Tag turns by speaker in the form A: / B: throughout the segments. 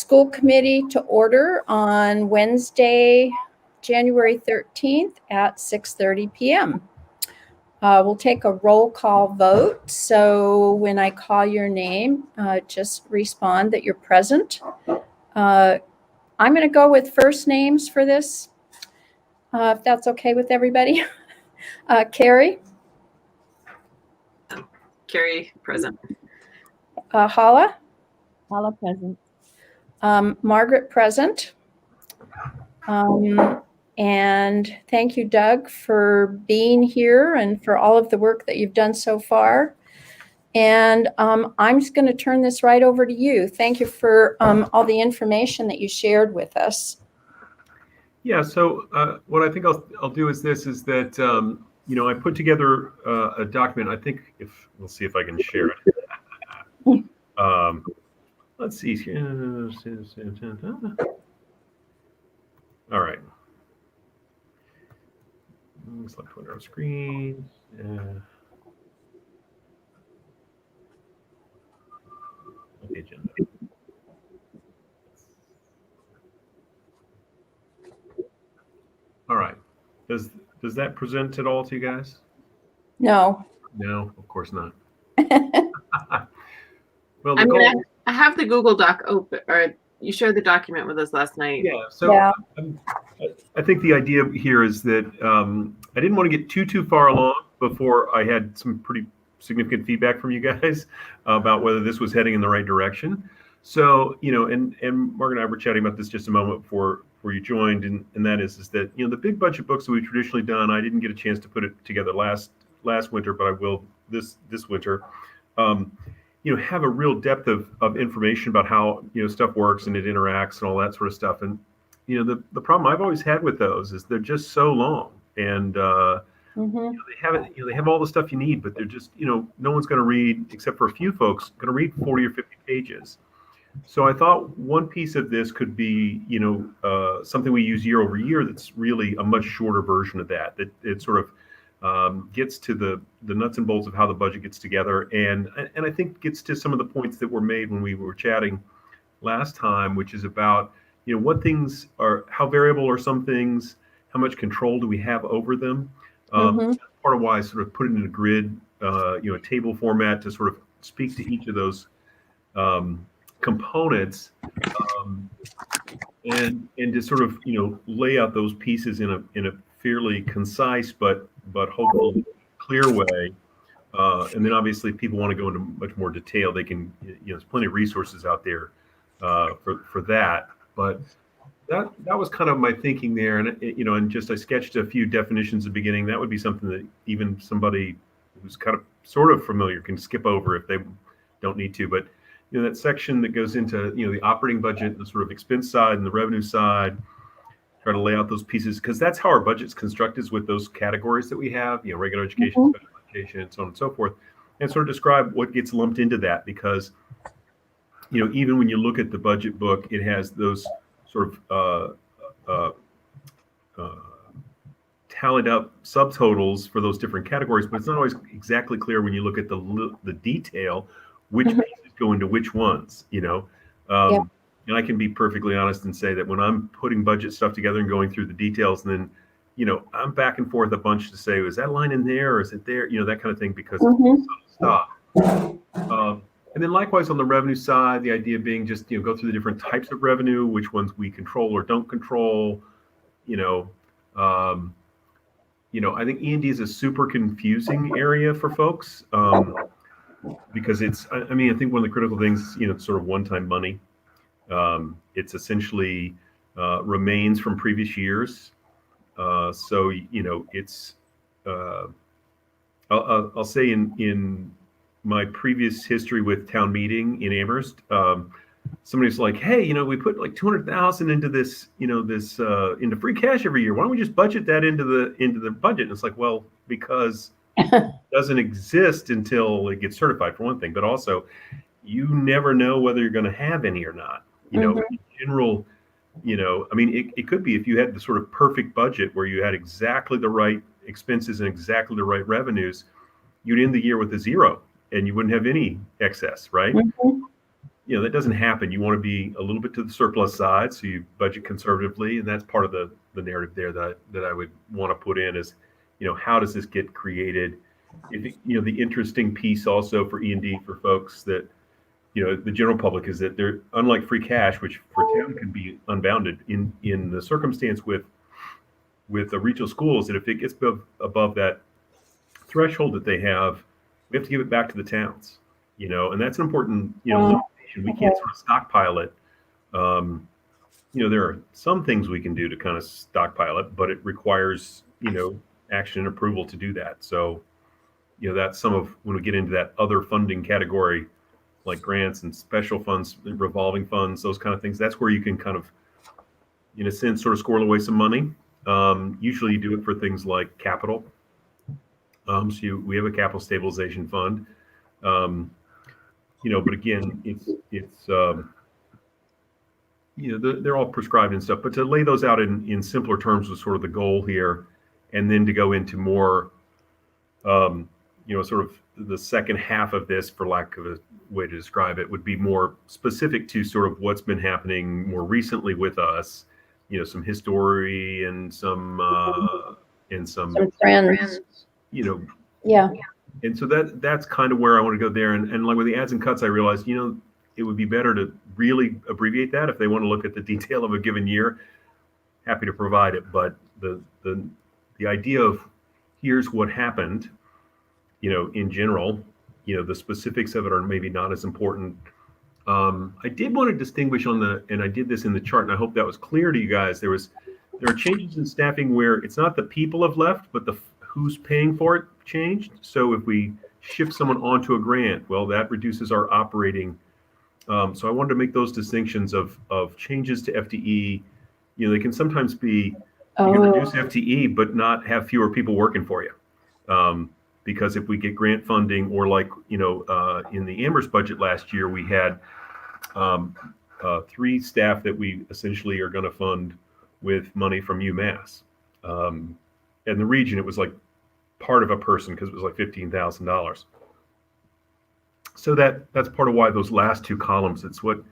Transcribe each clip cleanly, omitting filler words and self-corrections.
A: school committee to order on Wednesday, January 13th at 6:30 p.m. We'll take a roll call vote. So when I call your name, just respond that you're present. I'm going to go with first names for this, if that's okay with everybody. Carrie?
B: Carrie, present.
A: Hala?
C: Hala, present.
A: Margaret, present. And thank you, Doug, for being here and for all of the work that you've done so far. And I'm just going to turn this right over to you. Thank you for all the information that you shared with us.
D: Yeah, so what I think I'll do is this, is that, I put together a document. I think we'll see if I can share it. Let's see. All right. Select Twitter on screen. Agenda. All right. Does that present at all to you guys?
A: No.
D: No, of course not.
B: Well, I have the Google Doc open, or you shared the document with us last night.
D: Yeah. So yeah. I think the idea here is that I didn't want to get too far along before I had some pretty significant feedback from you guys about whether this was heading in the right direction. So, and Mark and I were chatting about this just a moment before you joined, and that is that, the big budget books that we've traditionally done, I didn't get a chance to put it together last winter, but I will this winter. Have a real depth of information about how, stuff works and it interacts and all that sort of stuff. And, the problem I've always had with those is they're just so long, and they have all the stuff you need, but they're just, no one's going to read, except for a few folks, going to read 40 or 50 pages. So I thought one piece of this could be, something we use year over year that's really a much shorter version of that it sort of gets to the nuts and bolts of how the budget gets together, and I think gets to some of the points that were made when we were chatting last time, which is about, what things are, how variable are some things, how much control do we have over them. Part of why I sort of put it in a grid, a table format to sort of speak to each of those components, and to sort of lay out those pieces in a fairly concise but hopefully clear way. And then obviously if people want to go into much more detail, they can, there's plenty of resources out there for that. But that was kind of my thinking there, and and just I sketched a few definitions at the beginning. That would be something that even somebody who's kind of sort of familiar can skip over if they don't need to. But that section that goes into the operating budget, the sort of expense side and the revenue side, try to lay out those pieces, because that's how our budget's constructed, is with those categories that we have, regular education, special education, so on and so forth, and sort of describe what gets lumped into that, because even when you look at the budget book, it has those sort of tallied up subtotals for those different categories, but it's not always exactly clear when you look at the detail which pieces go into which ones. And I can be perfectly honest and say that when I'm putting budget stuff together and going through the details, and then I'm back and forth a bunch to say, is that line in there or is it there, that kind of thing, because stuff. And then likewise on the revenue side, the idea being just go through the different types of revenue, which ones we control or don't control. I think E&D is a super confusing area for folks, because it's, I think one of the critical things, it's sort of one-time money. It's essentially remains from previous years. So it's I'll say in my previous history with town meeting in Amherst, somebody's like, hey, we put like 200,000 into this, into free cash every year. Why don't we just budget that into the budget? And it's like, well, because it doesn't exist until it gets certified, for one thing, but also you never know whether you're going to have any or not. In general, it could be if you had the sort of perfect budget where you had exactly the right expenses and exactly the right revenues, you'd end the year with a zero and you wouldn't have any excess, right? that doesn't happen. You want to be a little bit to the surplus side, so you budget conservatively, and that's part of the narrative there that I would want to put in is, how does this get created? The interesting piece also for E&D for folks that, the general public is that they're unlike free cash, which for town can be unbounded in the circumstance with the regional schools, that if it gets above that threshold that they have, we have to give it back to the towns, and that's an important, limitation. We can't sort of stockpile it. There are some things we can do to kind of stockpile it, but it requires, action and approval to do that. So, that's some of when we get into that other funding category, like grants and special funds, revolving funds, those kind of things. That's where you can kind of, in a sense, sort of squirrel away some money. Usually you do it for things like capital. We have a capital stabilization fund. But again, it's they're all prescribed and stuff. But to lay those out in simpler terms was sort of the goal here, and then to go into more, sort of the second half of this, for lack of a way to describe it, would be more specific to sort of what's been happening more recently with us. Some history and some
A: trends. Yeah.
D: And so that's kind of where I want to go there. And like with the adds and cuts, I realized, it would be better to really abbreviate that. If they want to look at the detail of a given year, happy to provide it. But the idea of here's what happened, in general, the specifics of it are maybe not as important. I did want to distinguish and I did this in the chart, and I hope that was clear to you guys. There are changes in staffing where it's not the people have left, but who's paying for it changed. So if we shift someone onto a grant, well, that reduces our operating. So I wanted to make those distinctions of changes to FTE. They can sometimes be, you can reduce FTE, but not have fewer people working for you. Because if we get grant funding, or like, in the Amherst budget last year, we had 3 staff that we essentially are going to fund with money from UMass. In the region, it was like part of a person, because it was like $15,000. So that's part of why those last 2 columns, it's what,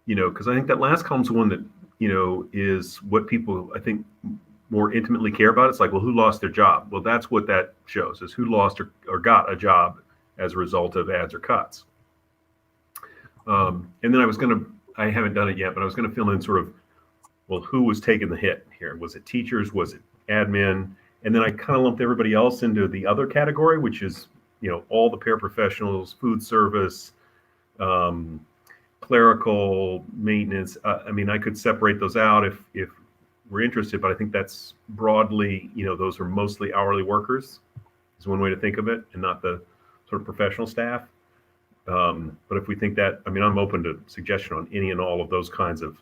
D: because I think that last column's the one that, is what people, I think, more intimately care about. It's like, well, who lost their job? Well, that's what that shows, is who lost or got a job as a result of adds or cuts. And then I haven't done it yet, but I was going to fill in sort of, well, who was taking the hit here? Was it teachers? Was it admin? And then I kind of lumped everybody else into the other category, which is, all the paraprofessionals, food service, clerical, maintenance. I could separate those out if we're interested, but I think that's broadly, those are mostly hourly workers is one way to think of it, and not the sort of professional staff. But if we think that, I'm open to suggestion on any and all of those kinds of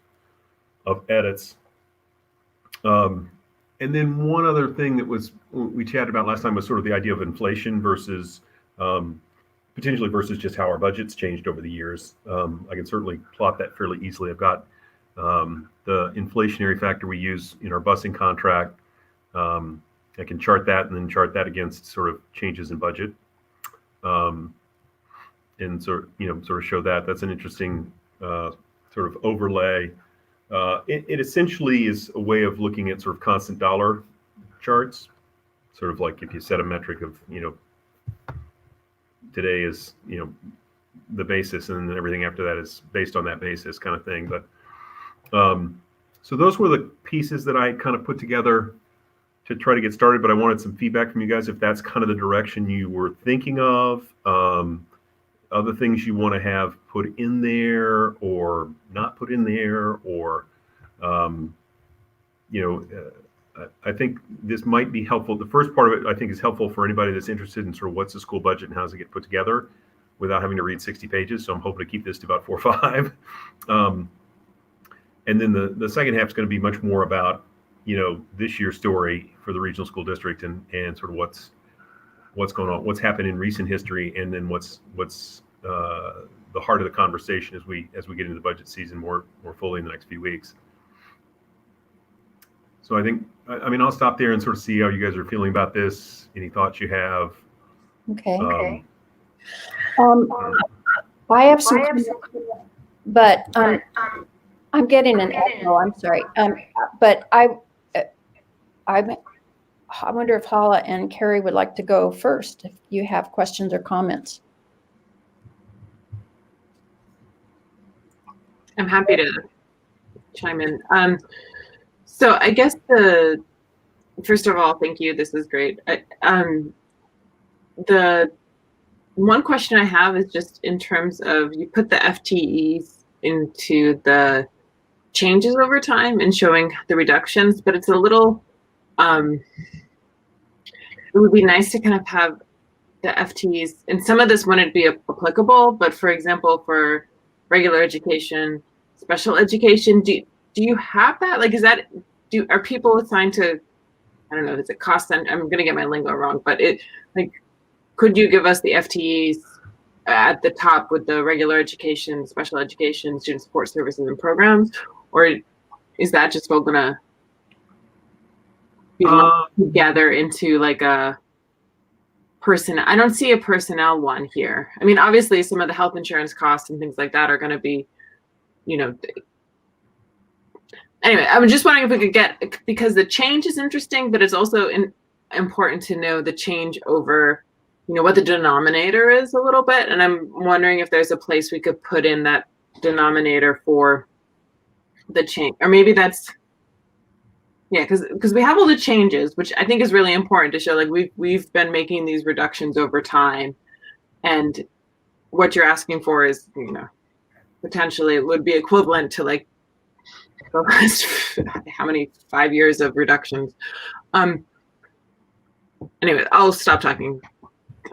D: edits. And then one other thing that we chatted about last time was sort of the idea of inflation versus potentially versus just how our budget's changed over the years. I can certainly plot that fairly easily. I've got the inflationary factor we use in our busing contract. I can chart that and then chart that against sort of changes in budget. And sort of show that. That's an interesting sort of overlay. It essentially is a way of looking at sort of constant dollar charts, sort of like if you set a metric of, today is, the basis, and then everything after that is based on that basis kind of thing. But so those were the pieces that I kind of put together to try to get started, but I wanted some feedback from you guys if that's kind of the direction you were thinking of. Other things you want to have put in there or not put in there, or, I think this might be helpful. The first part of it, I think, is helpful for anybody that's interested in sort of what's the school budget and how does it get put together without having to read 60 pages. So I'm hoping to keep this to about 4 or 5. And then the second half is going to be much more about, this year's story for the regional school district and sort of what's going on, what's happened in recent history, and then what's the heart of the conversation as we get into the budget season more fully in the next few weeks. So I think, I'll stop there and sort of see how you guys are feeling about this. Any thoughts you have?
A: Okay. I have some. But I'm getting an echo. I'm sorry. But I wonder if Hala and Carrie would like to go first if you have questions or comments.
B: I'm happy to chime in. So I guess first of all, thank you. This is great. The one question I have is just in terms of, you put the FTEs into the changes over time and showing the reductions, but it's a little, it would be nice to kind of have the FTEs, and some of this wouldn't be applicable, but for example, for regular education, special education, do you have that? Like, are people assigned to, I don't know, is it cost? I'm going to get my lingo wrong, but could you give us the FTEs at the top with the regular education, special education, student support services and programs? Or is that just all going to be lumped together into like a person? I don't see a personnel one here. I mean, obviously some of the health insurance costs and things like that are going to be, anyway, I was just wondering if we could get, because the change is interesting, but it's also important to know the change over, what the denominator is a little bit. And I'm wondering if there's a place we could put in that denominator for the change, or maybe that's, yeah, because we have all the changes, which I think is really important to show, like we've been making these reductions over time, and what you're asking for is, potentially it would be equivalent to like the last how many 5 years of reductions. Anyway, I'll stop talking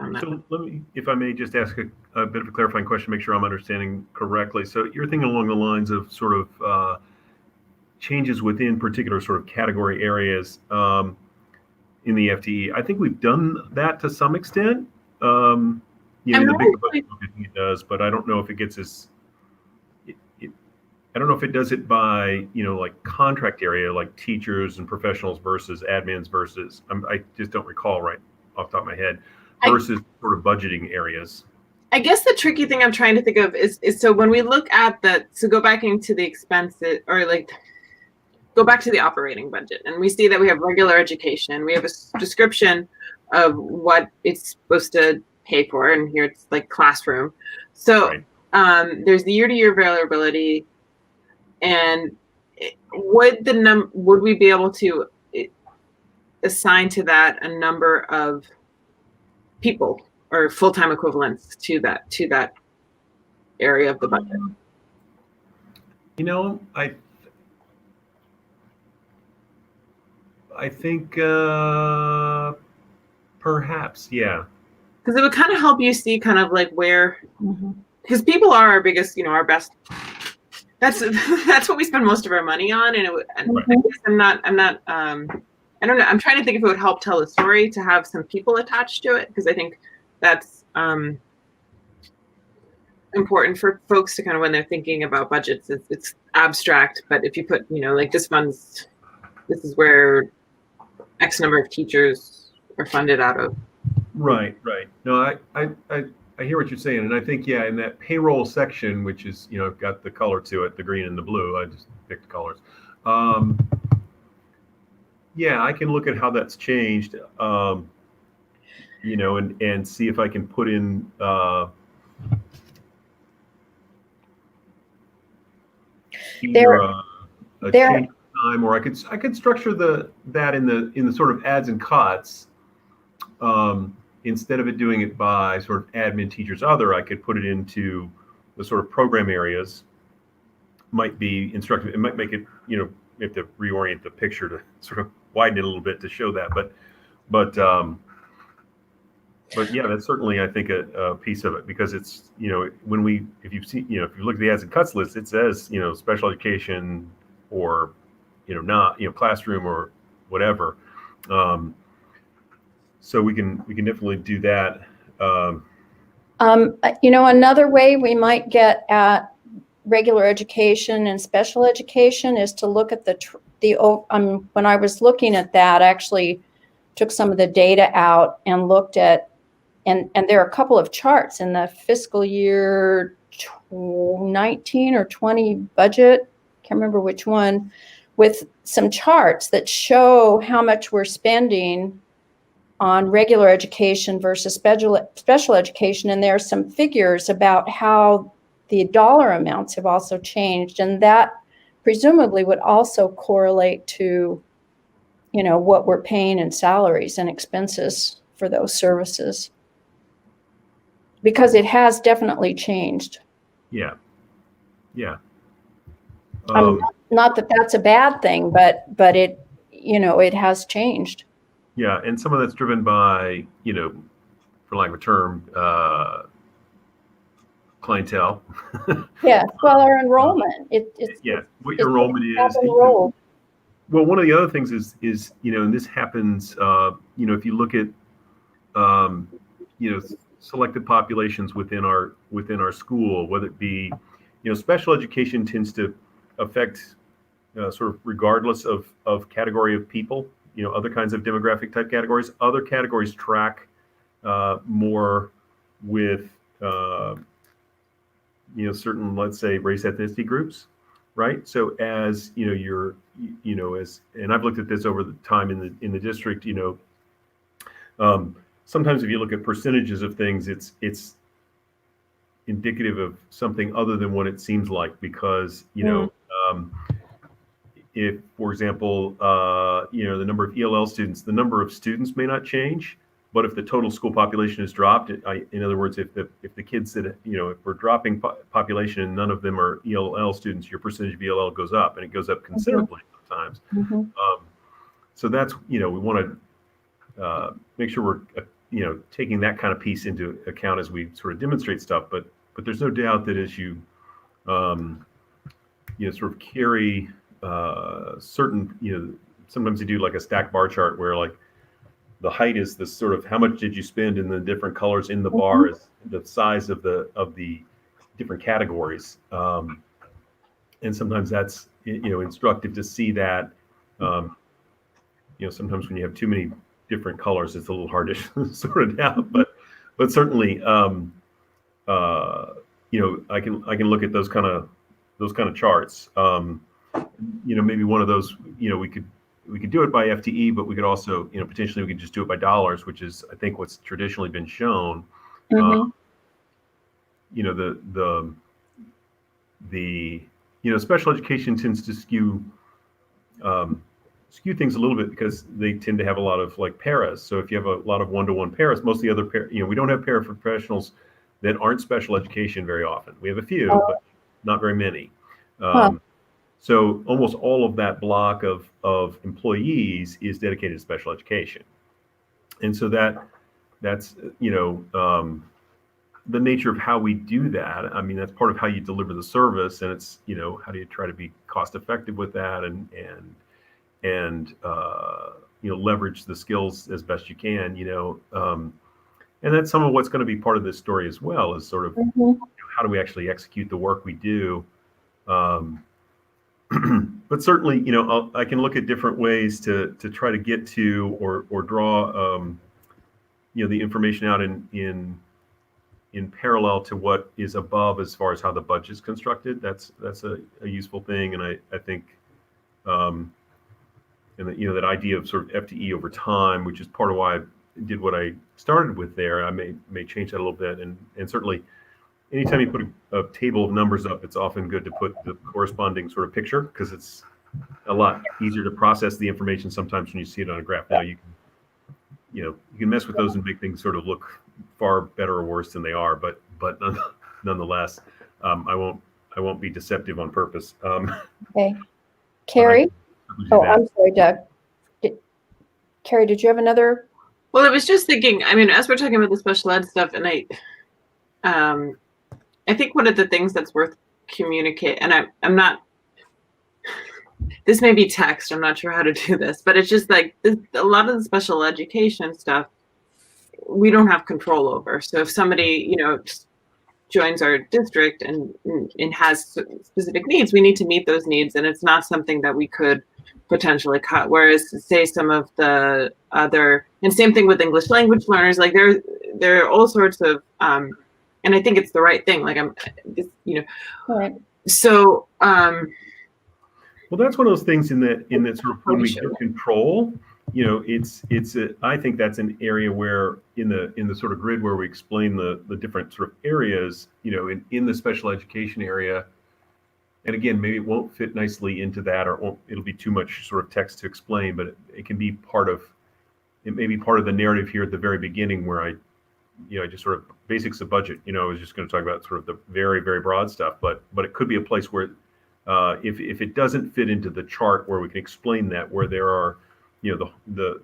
B: on that.
D: So let me, if I may, just ask a bit of a clarifying question, make sure I'm understanding correctly. So you're thinking along the lines of sort of changes within particular sort of category areas in the FTE. I think we've done that to some extent. The big budget, I think it does, but I don't know if it gets us. I don't know if it does it by, like contract area, like teachers and professionals versus admins versus, I just don't recall right off the top of my head, versus sort of budgeting areas.
B: I guess the tricky thing I'm trying to think of is so when we look at so go back into the expenses, or like go back to the operating budget, and we see that we have regular education. We have a description of what it's supposed to pay for, and here it's like classroom. So right. There's the year-to-year variability. And would we be able to assign to that a number of people or full-time equivalents to that area of the budget?
D: I think perhaps, yeah.
B: Because it would kind of help you see kind of like where, because people are our biggest, our best. That's what we spend most of our money on, and I guess I'm not. I don't know. I'm trying to think if it would help tell a story to have some people attached to it, because I think that's important for folks to kind of, when they're thinking about budgets, it's abstract. But if you put, like this is where X number of teachers are funded out of.
D: Right. No, I hear what you're saying, and I think, yeah, in that payroll section, which is, got the color to it, the green and the blue, I just picked colors. Yeah, I can look at how that's changed, and see if I can put in either a change time, or I could structure that in the sort of adds and cuts. Instead of it doing it by sort of admin, teachers, other, I could put it into the sort of program areas. Might be instructive. It might make it, you have to reorient the picture to sort of widen it a little bit to show that. But yeah, that's certainly, I think, a piece of it, because it's, if you see, if you look at the adds and cuts list, it says, special education or, not, classroom or whatever. So we can definitely do that.
A: Another way we might get at regular education and special education is to look at when I was looking at that, I actually took some of the data out and looked at, and there are a couple of charts in the fiscal year 19 or 20 budget, can't remember which one, with some charts that show how much we're spending on regular education versus special education. And there are some figures about how the dollar amounts have also changed. And that presumably would also correlate to, what we're paying in salaries and expenses for those services. Because it has definitely changed.
D: Yeah.
A: Not that that's a bad thing, but it, it has changed.
D: Yeah, and some of that's driven by, for lack of a term, clientele.
A: Yeah, well, our enrollment.
D: What your enrollment is.
A: Enrolled.
D: Well, one of the other things is and this happens, if you look at, selected populations within our school, whether it be, special education tends to affect sort of regardless of category of people, other kinds of demographic type categories. Other categories track more with, certain, let's say, race ethnicity groups, right? So as, and I've looked at this over the time in the district, sometimes if you look at percentages of things, it's indicative of something other than what it seems like, because, if, for example, the number of ELL students, the number of students may not change, but if the total school population is dropped, in other words, if the kids that, if we're dropping population and none of them are ELL students, your percentage of ELL goes up, and it goes up considerably sometimes. So that's, we want to make sure we're, taking that kind of piece into account as we sort of demonstrate stuff. But there's no doubt that as you, sort of carry certain, sometimes you do like a stacked bar chart where like the height is this sort of how much did you spend in the different colors in the bar is the size of the different categories. And sometimes that's, instructive to see that, sometimes when you have too many different colors, it's a little hard to sort it out, but certainly, I can look at those kind of charts. Maybe one of those, we could do it by FTE, but we could also, potentially we could just do it by dollars, which is, I think, what's traditionally been shown. The special education tends to skew things a little bit because they tend to have a lot of like paras. So if you have a lot of one-to-one paras, most of the other we don't have paraprofessionals that aren't special education very often. We have a few, but not very many. So almost all of that block of employees is dedicated to special education. And so that's, the nature of how we do that. I mean, that's part of how you deliver the service, and it's, how do you try to be cost effective with that and leverage the skills as best you can, and that's some of what's going to be part of this story as well, is sort of how do we actually execute the work we do. But certainly, I can look at different ways to try to get to or draw, the information out in parallel to what is above as far as how the budget is constructed. That's a useful thing, and I think, and that idea of sort of FTE over time, which is part of why I did what I started with there. I may change that a little bit, and certainly, anytime you put a table of numbers up, it's often good to put the corresponding sort of picture, because it's a lot easier to process the information sometimes when you see it on a graph. Now you can mess with those and make things sort of look far better or worse than they are, but nonetheless, I won't be deceptive on purpose.
A: Okay, Carrie. I'm sorry, Doug. Carrie, did you have another?
B: Well, I was just thinking, I mean, as we're talking about the special ed stuff, and I think one of the things that's worth communicate, and I'm not, this may be text, I'm not sure how to do this, but it's just like a lot of the special education stuff we don't have control over. So if somebody, joins our district and has specific needs, we need to meet those needs, and it's not something that we could potentially cut. Whereas, say, some of the other, and same thing with English language learners, like there are all sorts of and I think it's the right thing. Like
A: Right.
B: So,
D: well, that's one of those things in that sort of when we
B: Sure.
D: get control, I think that's an area where in the sort of grid where we explain the different sort of areas, in the special education area. And again, maybe it won't fit nicely into that, or it'll be too much sort of text to explain, but it can be it may be part of the narrative here at the very beginning where I just sort of basics of budget, I was just going to talk about sort of the very, very broad stuff, but it could be a place where if it doesn't fit into the chart where we can explain that, where there are, the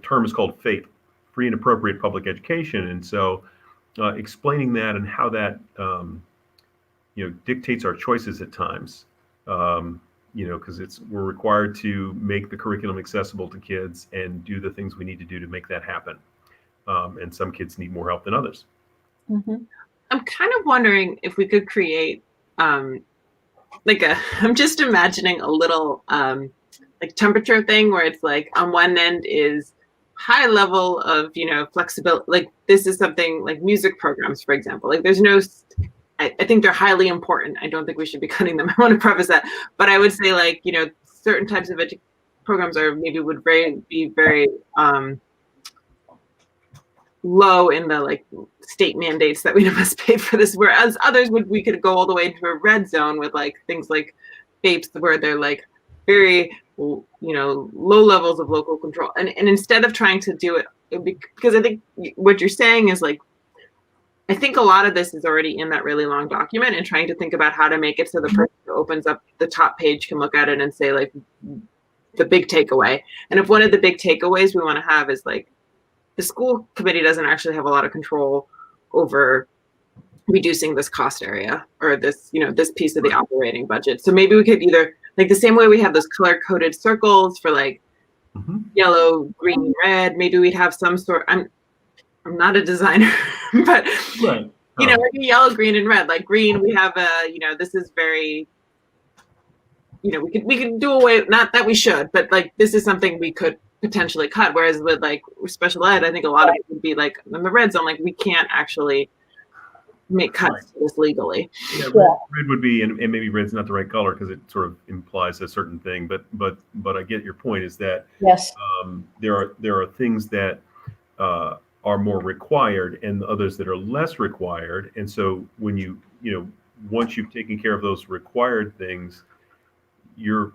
D: term is called FAPE, free and appropriate public education. And so explaining that and how that, dictates our choices at times, because we're required to make the curriculum accessible to kids and do the things we need to do to make that happen. And some kids need more help than others.
A: Mm-hmm.
B: I'm kind of wondering if we could create I'm just imagining a little like temperature thing where it's like on one end is high level of, flexibility. Like this is something like music programs, for example. Like there's no, I think they're highly important. I don't think we should be cutting them. I want to preface that. But I would say like, certain types of programs would be very low in the like state mandates that we must pay for this, whereas others we could go all the way to a red zone with like things like FAPEs where they're like very low levels of local control, and instead of trying to do it because I think what you're saying is like I think a lot of this is already in that really long document, and trying to think about how to make it so the person who opens up the top page can look at it and say like the big takeaway. And if one of the big takeaways we want to have is like the school committee doesn't actually have a lot of control over reducing this cost area or this, this piece of the operating budget. So maybe we could either, like the same way we have those color-coded circles for like yellow, green, red, maybe we'd have some sort, I'm not a designer, but
D: right.
B: like yellow, green, and red. Like green, we have this is very, we could do away, not that we should, but like this is something we could potentially cut. Whereas with like special ed, I think a lot of it would be like in the red zone, like we can't actually make cuts to this legally.
D: Yeah, red would be, and maybe red's not the right color because it sort of implies a certain thing. But I get your point. Is that
A: yes,
D: there are things that are more required and others that are less required. And so when once you've taken care of those required things, you're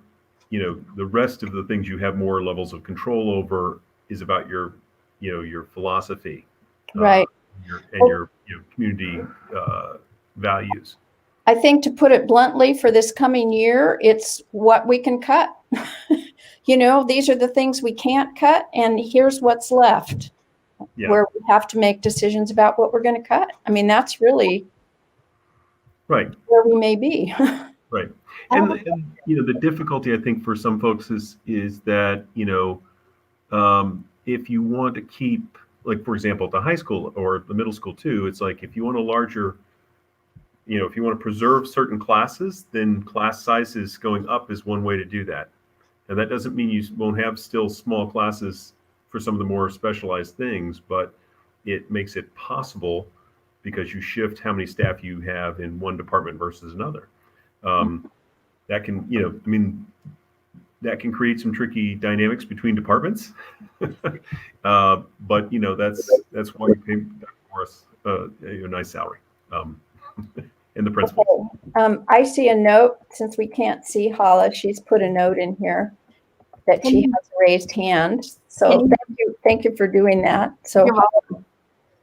D: the rest of the things you have more levels of control over is about your philosophy,
A: right,
D: your community values.
A: I think to put it bluntly, for this coming year, it's what we can cut. These are the things we can't cut, and here's what's left. Yeah. Where we have to make decisions about what we're going to cut. I mean, that's really
D: right
A: where we may be.
D: Right. And the difficulty I think for some folks is that, if you want to keep, like, for example, at the high school or the middle school too, it's like if you want a larger, if you want to preserve certain classes, then class sizes going up is one way to do that. And that doesn't mean you won't have still small classes for some of the more specialized things, but it makes it possible because you shift how many staff you have in one department versus another. That can, that can create some tricky dynamics between departments. But that's why you pay for us a nice salary. And the principal.
A: Okay. I see a note, since we can't see Hala, she's put a note in here that she has a raised hand. So thank you for doing that. So Hala,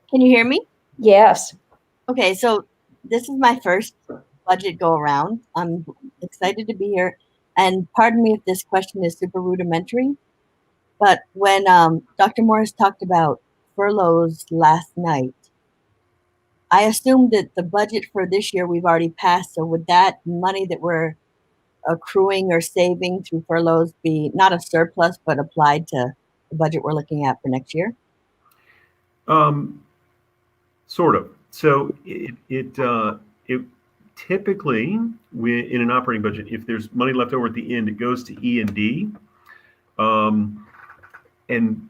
C: can you hear me?
A: Yes.
C: Okay, so this is my first budget go around. I'm excited to be here. And pardon me if this question is super rudimentary, but when Dr. Morris talked about furloughs last night, I assumed that the budget for this year we've already passed. So would that money that we're accruing or saving through furloughs be not a surplus, but applied to the budget we're looking at for next year?
D: Sort of. So it typically, in an operating budget, if there's money left over at the end, it goes to E&D. And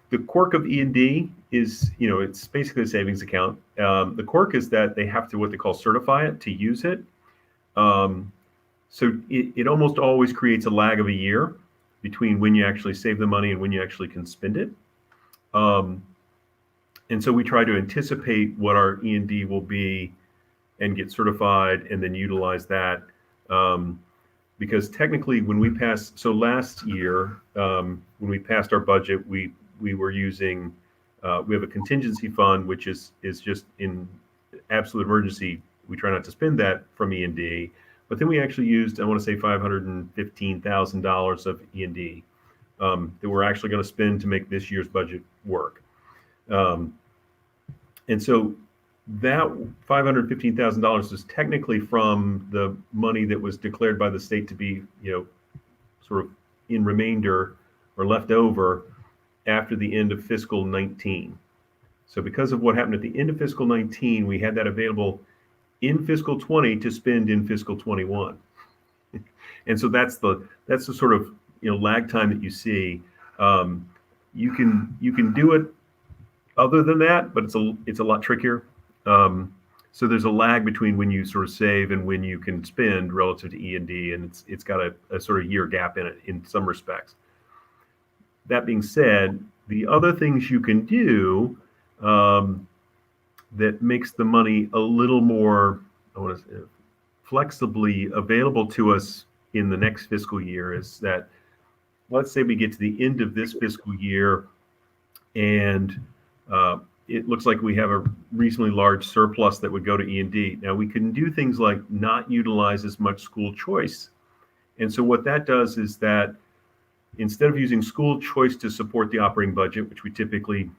D: the quirk of E&D is, it's basically a savings account. The quirk is that they have to what they call certify it to use it. So it almost always creates a lag of a year between when you actually save the money and when you actually can spend it. And so we try to anticipate what our E&D will be and get certified and then utilize that. Because technically when we passed, so last year, when we passed our budget, we were using, we have a contingency fund, which is just in absolute emergency. We try not to spend that from E&D, but then we actually used, I want to say $515,000 of E&D that we're actually going to spend to make this year's budget work. And so that $515,000 is technically from the money that was declared by the state to be, sort of in remainder or left over after the end of fiscal 19. So because of what happened at the end of fiscal 19, we had that available in fiscal 20 to spend in fiscal 21. And so that's the sort of, lag time that you see. You can do it other than that, but it's a lot trickier. So there's a lag between when you sort of save and when you can spend relative to E&D, and it's got a sort of year gap in it in some respects. That being said, the other things you can do that makes the money a little more, flexibly available to us in the next fiscal year is that, let's say we get to the end of this fiscal year and it looks like we have a reasonably large surplus that would go to E&D. Now we can do things like not utilize as much school choice. And so what that does is that instead of using school choice to support the operating budget, which we typically,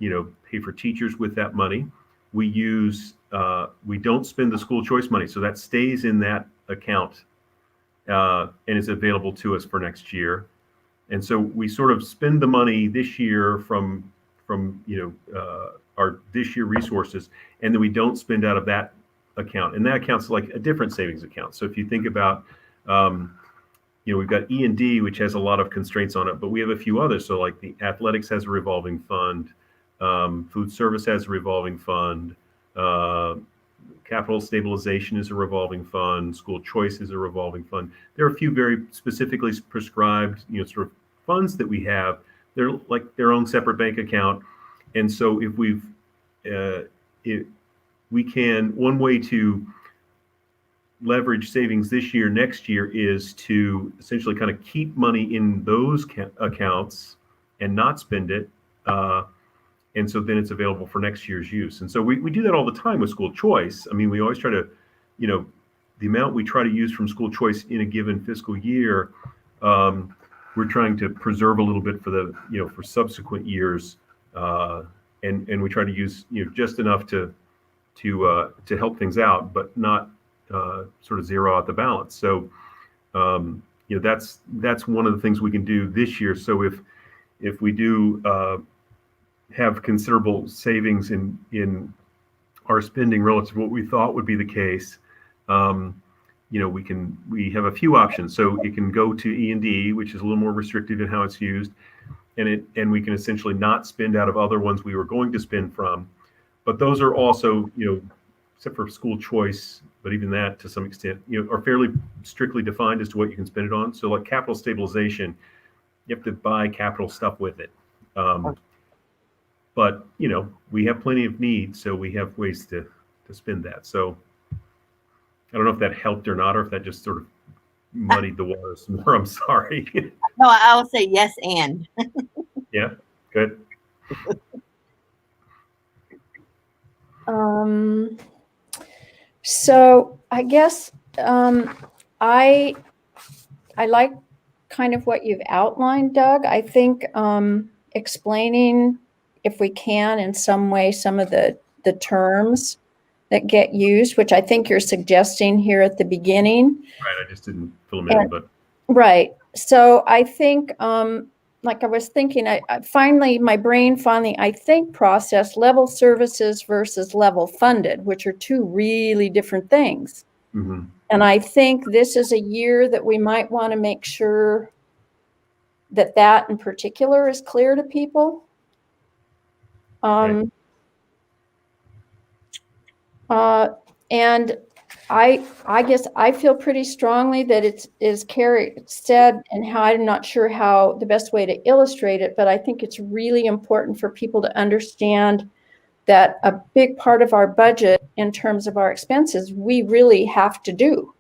D: pay for teachers with that money, we don't spend the school choice money. So that stays in that account and is available to us for next year. And so we sort of spend the money this year from our this year resources, and then we don't spend out of that account. And that account's like a different savings account. So if you think about, we've got E&D, which has a lot of constraints on it, but we have a few others. So like the athletics has a revolving fund, food service has a revolving fund, capital stabilization is a revolving fund, school choice is a revolving fund. There are a few very specifically prescribed, sort of funds that we have. They're like their own separate bank account. And so if one way to leverage savings this year, next year is to essentially kind of keep money in those accounts and not spend it. And so then it's available for next year's use. And so we do that all the time with school choice. I mean, we always try to, the amount we try to use from school choice in a given fiscal year, we're trying to preserve a little bit for the, for subsequent years. And we try to use, just enough to help things out, but not sort of zero out the balance. So, that's one of the things we can do this year. So if we do have considerable savings in our spending relative to what we thought would be the case, we have a few options. So it can go to E&D, which is a little more restrictive in how it's used, and we can essentially not spend out of other ones we were going to spend from. But those are also, except for school choice, but even that to some extent, are fairly strictly defined as to what you can spend it on. So like capital stabilization, you have to buy capital stuff with it. But we have plenty of needs, so we have ways to spend that. So I don't know if that helped or not, or if that just sort of muddied the waters more. I'm sorry.
C: No, I will say yes and.
D: Yeah, good.
A: So I guess I like kind of what you've outlined, Doug. I think explaining, if we can, in some way, some of the terms that get used, which I think you're suggesting here at the beginning.
D: Right, I just didn't fill them in, but.
A: Right. So I think, like I was thinking, my brain finally, I think, processed level services versus level funded, which are two really different things. Mm-hmm. And I think this is a year that we might want to make sure that in particular is clear to people. Um, and I guess I feel pretty strongly that it's, as Carrie said, and how I'm not sure how the best way to illustrate it, but I think it's really important for people to understand that a big part of our budget in terms of our expenses, we really have to do.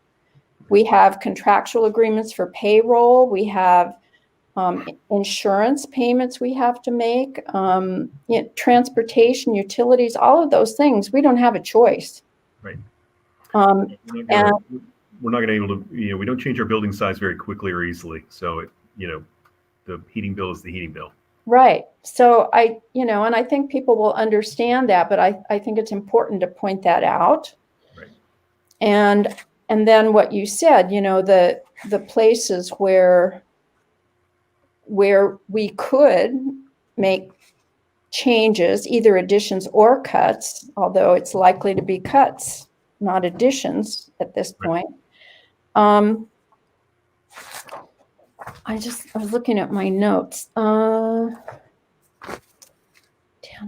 A: We have contractual agreements for payroll. We have insurance payments we have to make, transportation, utilities, all of those things. We don't have a choice.
D: Right.
A: And
D: We're not going to be able to, we don't change our building size very quickly or easily. So, the heating bill is the heating bill.
A: right. So and I think people will understand that, but I think it's important to point that out.
D: Right.
A: And then what you said, the places where we could make changes, either additions or cuts, although it's likely to be cuts, not additions at this point. I was looking at my notes. Town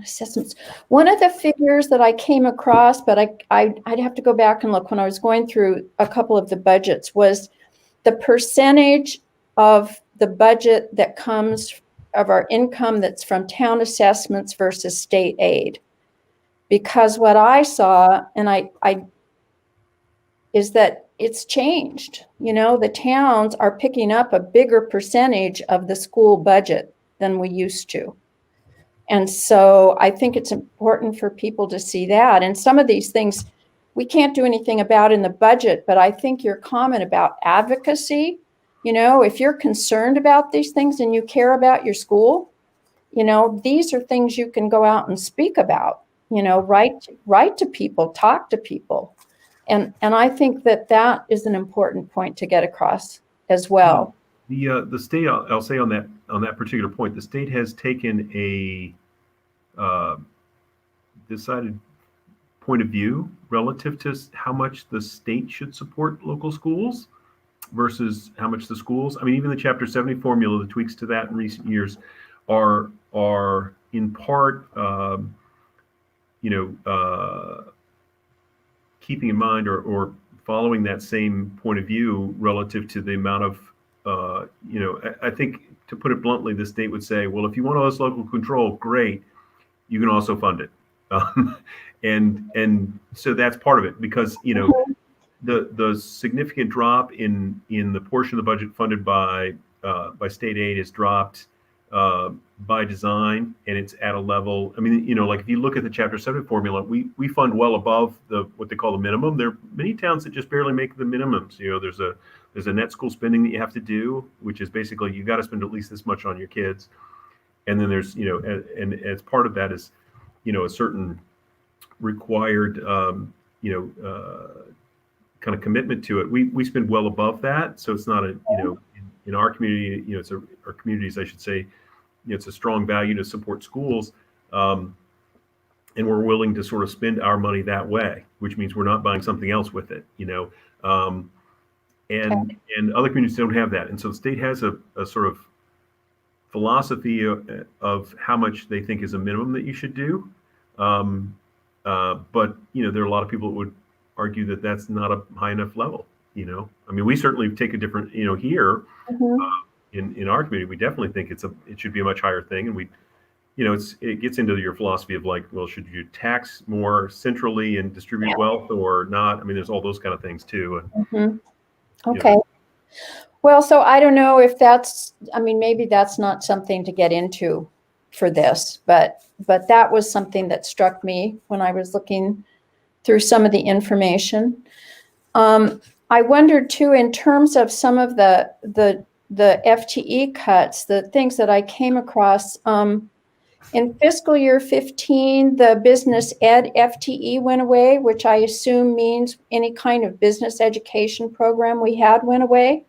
A: assessments. One of the figures that I came across, but I'd have to go back and look when I was going through a couple of the budgets, was the percentage of the budget that comes of our income that's from town assessments versus state aid. Because what I saw, and I is that it's changed. The towns are picking up a bigger percentage of the school budget than we used to. And so I think it's important for people to see that. And some of these things we can't do anything about in the budget, but I think your comment about advocacy, if you're concerned about these things and you care about your school, these are things you can go out and speak about, write to people, talk to people. And I think that is an important point to get across as well.
D: The state, I'll say on that particular point, the state has taken a decided point of view relative to how much the state should support local schools versus how much the schools. I mean, even the Chapter 70 formula, the tweaks to that in recent years are in part, keeping in mind or following that same point of view relative to the amount of, I think, to put it bluntly, the state would say, well, if you want all this local control, great, you can also fund it. And so that's part of it, because, the significant drop in the portion of the budget funded by state aid is dropped by design, and it's at a level. I mean, like if you look at the Chapter 7 formula, we fund well above what they call the minimum. There are many towns that just barely make the minimums. There's a net school spending that you have to do, which is basically you got to spend at least this much on your kids, and then there's and as part of that is a certain required kind of commitment to it. We spend well above that, so it's not in our community, our communities, I should say, it's a strong value to support schools, and we're willing to sort of spend our money that way, which means we're not buying something else with it, and other communities don't have that, and so the state has a sort of philosophy of how much they think is a minimum that you should do, but there are a lot of people that would argue that that's not a high enough level. I mean, we certainly take a different, here. In our community, we definitely think it should be a much higher thing, and it gets into your philosophy of like, well, should you tax more centrally and distribute wealth or not? I mean, there's all those kind of things too. And,
A: okay. Well, so I don't know if maybe that's not something to get into for this, but that was something that struck me when I was looking through some of the information. I wondered too, in terms of some of the FTE cuts, the things that I came across, in fiscal year 15, the business ed FTE went away, which I assume means any kind of business education program we had went away.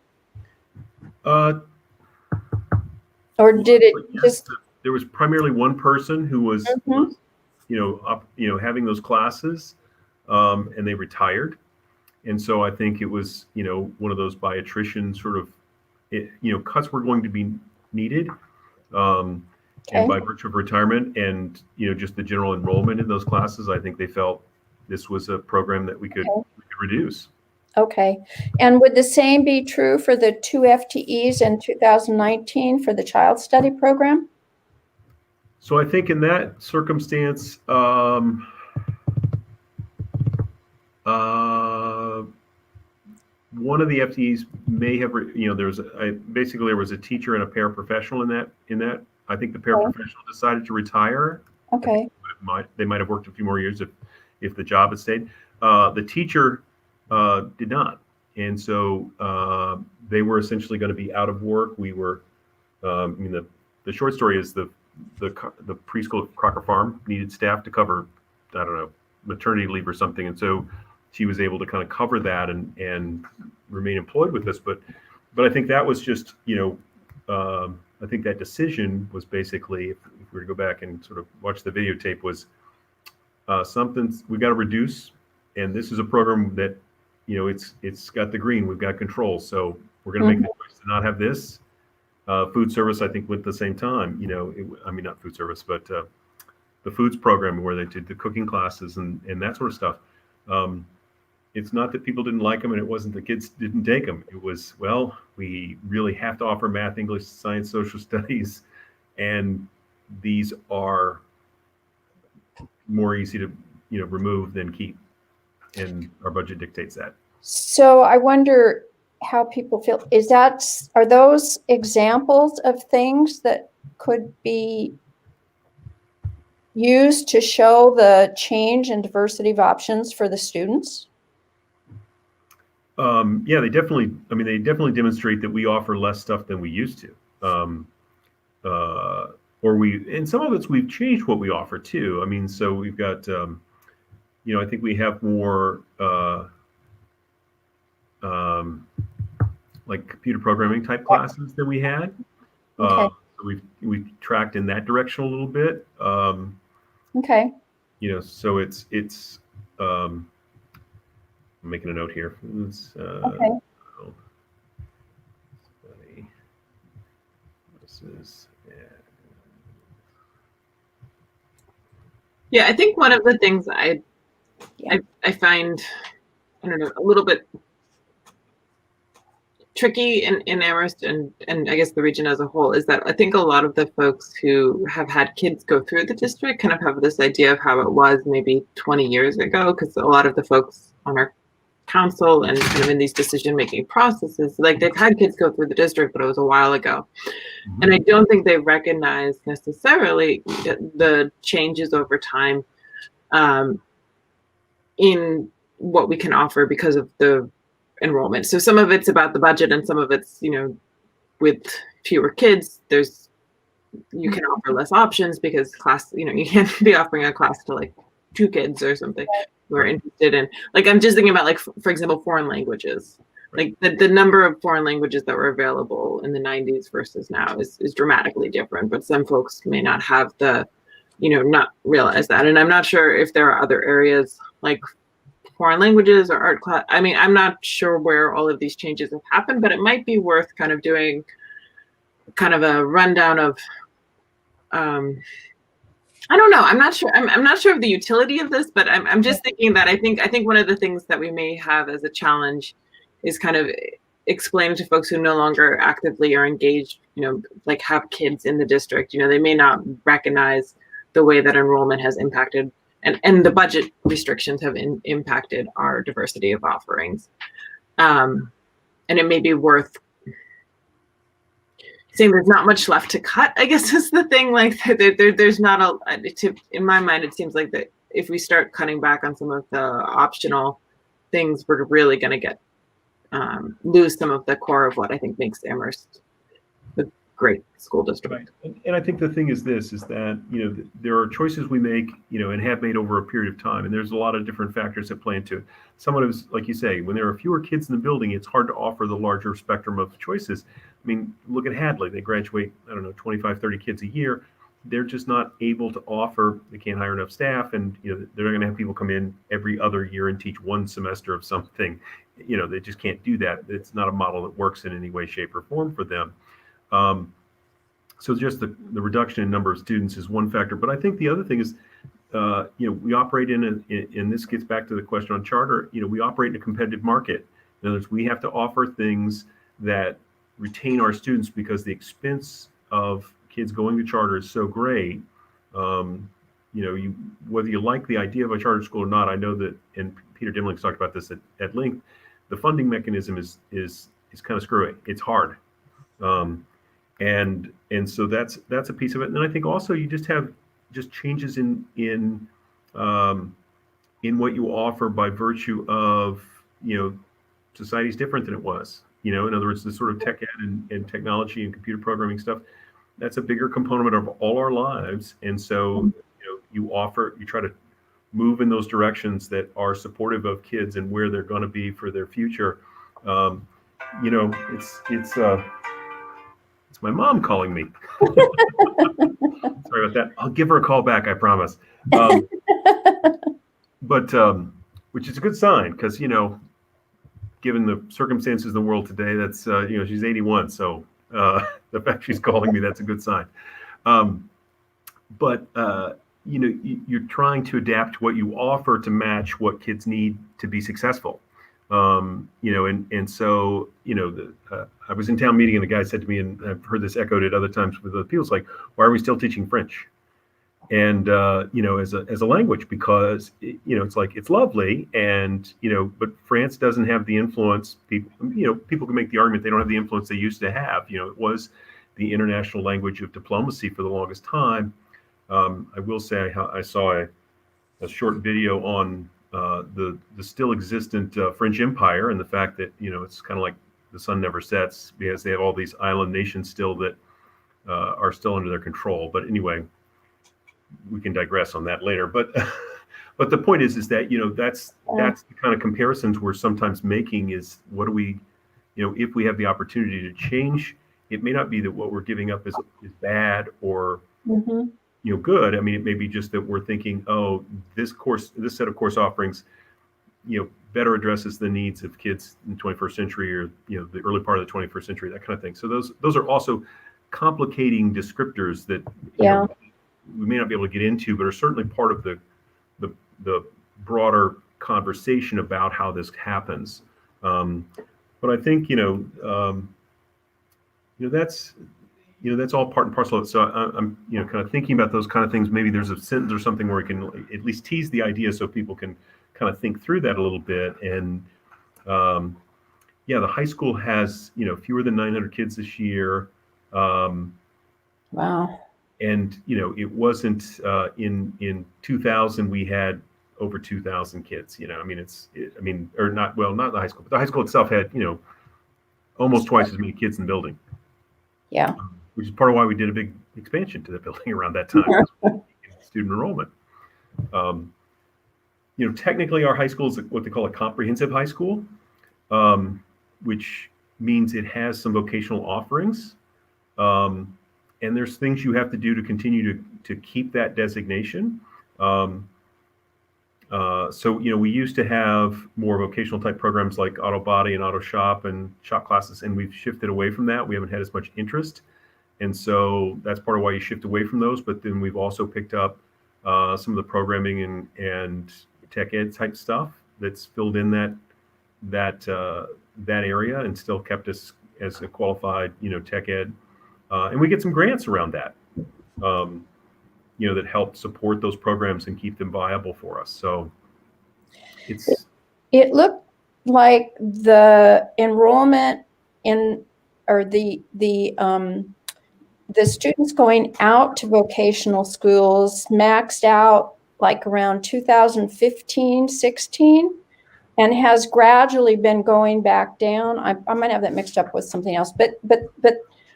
A: Or did it just?
D: There was primarily one person who was, having those classes, and they retired. And so I think it was, one of those by attrition sort of, cuts were going to be needed.
A: Okay.
D: And by virtue of retirement and, just the general enrollment in those classes, I think they felt this was a program that we could reduce.
A: Okay. And would the same be true for the 2 FTEs in 2019 for the child study program?
D: So I think in that circumstance, one of the FTEs may have, there was a teacher and a paraprofessional in that. I think the paraprofessional decided to retire.
A: Okay.
D: They might have worked a few more years if the job had stayed. The teacher did not, and so they were essentially going to be out of work. We were, the short story is the preschool at Crocker Farm needed staff to cover, I don't know, maternity leave or something, and so she was able to kind of cover that and remain employed with us. But I think that was just, I think that decision was basically, if we were to go back and sort of watch the videotape, was something we got to reduce. And this is a program that, it's got the green, we've got control. So we're going to make the choice to not have this. Food service, I think, went at the same time. Not food service, but the foods program where they did the cooking classes and that sort of stuff. It's not that people didn't like them and it wasn't the kids didn't take them. It was, well, we really have to offer math, English, science, social studies, and these are more easy to remove than keep, and our budget dictates that.
A: So I wonder how people feel. Are those examples of things that could be used to show the change in diversity of options for the students?
D: Yeah, they definitely demonstrate that we offer less stuff than we used to. And some of it's we've changed what we offer too. So we've got, I think we have more like computer programming type classes than we had.
A: Okay.
D: So we've tracked in that direction a little bit.
A: Okay.
D: So it's I'm making a note here.
A: Okay.
B: Yeah, I think one of the things I find, I don't know, a little bit tricky in Amherst and I guess the region as a whole is that I think a lot of the folks who have had kids go through the district kind of have this idea of how it was maybe 20 years ago, because a lot of the folks on our council and kind of in these decision-making processes, like they've had kids go through the district, but it was a while ago. Mm-hmm. And I don't think they recognize necessarily the changes over time in what we can offer because of the enrollment. So some of it's about the budget and some of it's, with fewer kids, you can offer less options because class, you can't be offering a class to like 2 kids or something who are interested in, like, I'm just thinking about, like, for example, foreign languages. Like the number of foreign languages that were available in the 90s versus now is dramatically different, but some folks may not have not realize that. And I'm not sure if there are other areas like foreign languages or art class. I'm not sure where all of these changes have happened, but it might be worth kind of doing kind of a rundown of, I don't know. I'm not sure. I'm not sure of the utility of this, but I'm just thinking that I think one of the things that we may have as a challenge is kind of explaining to folks who no longer actively are engaged, like have kids in the district. They may not recognize the way that enrollment has impacted and the budget restrictions have impacted our diversity of offerings. And it may be worth saying there's not much left to cut, I guess is the thing. Like there's not in my mind, it seems like that if we start cutting back on some of the optional things, we're really going to get lose some of the core of what I think makes Amherst a great school district.
D: Right. And I think the thing is that, there are choices we make, and have made over a period of time. And there's a lot of different factors that play into it. Some of it, like you say, when there are fewer kids in the building, it's hard to offer the larger spectrum of choices. Look at Hadley. They graduate, 25, 30 kids a year. They're just not able to offer, they can't hire enough staff. And, they're not going to have people come in every other year and teach one semester of something. They just can't do that. It's not a model that works in any way, shape, or form for them. So just the reduction in number of students is one factor, but I think the other thing is, we operate and this gets back to the question on charter, we operate in a competitive market. In other words, we have to offer things that retain our students because the expense of kids going to charter is so great. Whether you like the idea of a charter school or not, I know that, and Peter Dimling's talked about this at length, the funding mechanism is kind of screwy. It's hard. And so that's a piece of it. And then I think also you just have changes in what you offer by virtue of, society's different than it was. In other words, the sort of tech ed and technology and computer programming stuff, that's a bigger component of all our lives. And so, you try to move in those directions that are supportive of kids and where they're going to be for their future. It's my mom calling me. Sorry about that. I'll give her a call back, I promise. But which is a good sign because, given the circumstances in the world today, that's, she's 81. So the fact she's calling me, that's a good sign. But you're trying to adapt what you offer to match what kids need to be successful. And so, I was in town meeting and the guy said to me, and I've heard this echoed at other times with other people, it's like, why are we still teaching French? And, as a language, because, it's like, it's lovely. And, but France doesn't have the influence. People can make the argument they don't have the influence they used to have. It was the international language of diplomacy for the longest time. I will say I saw a short video on the still existent French Empire and the fact that, it's kind of like the sun never sets because they have all these island nations still that are still under their control. But anyway, we can digress on that later. But but the point is that, that's the kind of comparisons we're sometimes making is what do we, if we have the opportunity to change, it may not be that what we're giving up is bad or good. I mean, it may be just that we're thinking, oh, this set of course offerings, better addresses the needs of kids in the 21st century or, the early part of the 21st century, that kind of thing. So those are also complicating descriptors that we may not be able to get into, but are certainly part of the broader conversation about how this happens. But I think, that's all part and parcel of it. So I'm, kind of thinking about those kind of things. Maybe there's a sentence or something where we can at least tease the idea so people can kind of think through that a little bit. And the high school has, fewer than 900 kids this year.
A: Wow.
D: And, it wasn't in 2000, we had over 2,000 kids, not the high school, but the high school itself had, almost twice as many kids in the building.
A: Yeah.
D: Which is part of why we did a big expansion to the building around that time. Student enrollment. Technically our high school is what they call a comprehensive high school, which means it has some vocational offerings. And there's things you have to do to continue to keep that designation. So, we used to have more vocational type programs like auto body and auto shop and shop classes, and we've shifted away from that. We haven't had as much interest. And so that's part of why you shift away from those. But then we've also picked up some of the programming and tech ed type stuff that's filled in that area and still kept us as a qualified, tech ed. And we get some grants around that, that help support those programs and keep them viable for us. So
A: it looked like the enrollment the students going out to vocational schools maxed out like around 2015, 16, and has gradually been going back down. I might have that mixed up with something else, but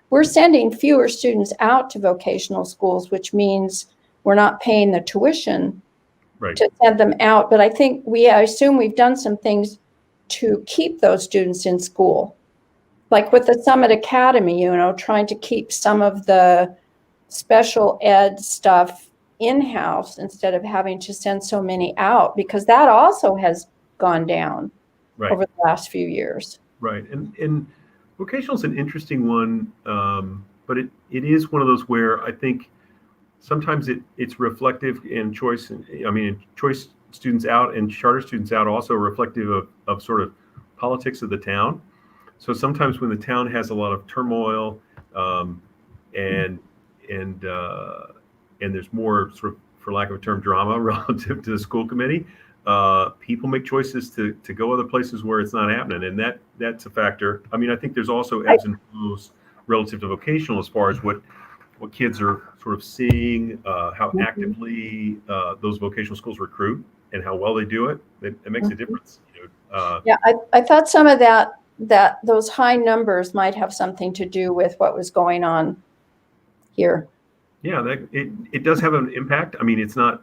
A: we're sending fewer students out to vocational schools, which means we're not paying the tuition to send them out. But I assume we've done some things to keep those students in school, like with the Summit Academy, trying to keep some of the special ed stuff in-house instead of having to send so many out, because that also has gone down over the last few years.
D: Right. And vocational is an interesting one, but but it is one of those where I think sometimes it's reflective in choice. I mean, choice students out and charter students out also reflective of sort of politics of the town. So sometimes when the town has a lot of turmoil, and there's more sort of, for lack of a term, drama relative to the school committee, people make choices to go other places where it's not happening, and that's a factor. I mean, I think there's also ebbs and flows relative to vocational as far as what kids are sort of seeing, how actively those vocational schools recruit, and how well they do it. It makes a difference.
A: Yeah, I thought some of that those high numbers might have something to do with what was going on here.
D: Yeah, it does have an impact. I mean, it's not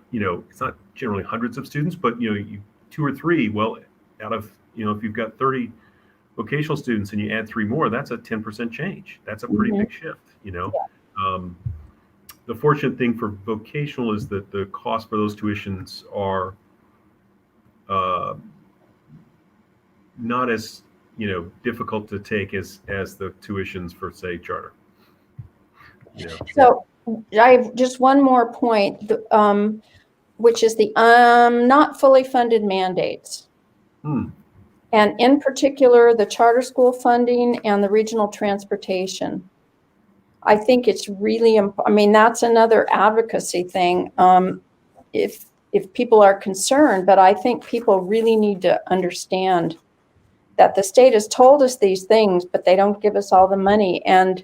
D: generally hundreds of students, but you 2 or 3. Well, out of if you've got 30 vocational students and you add 3 more, that's a 10% change. That's a pretty big shift.
A: Yeah.
D: The fortunate thing for vocational is that the cost for those tuitions are not as difficult to take as the tuitions for, say, charter.
A: So I have just one more point, which is the not fully funded mandates. And in particular, the charter school funding and the regional transportation. I think it's really, I mean, that's another advocacy thing. If people are concerned, but I think people really need to understand that the state has told us these things, but they don't give us all the money. And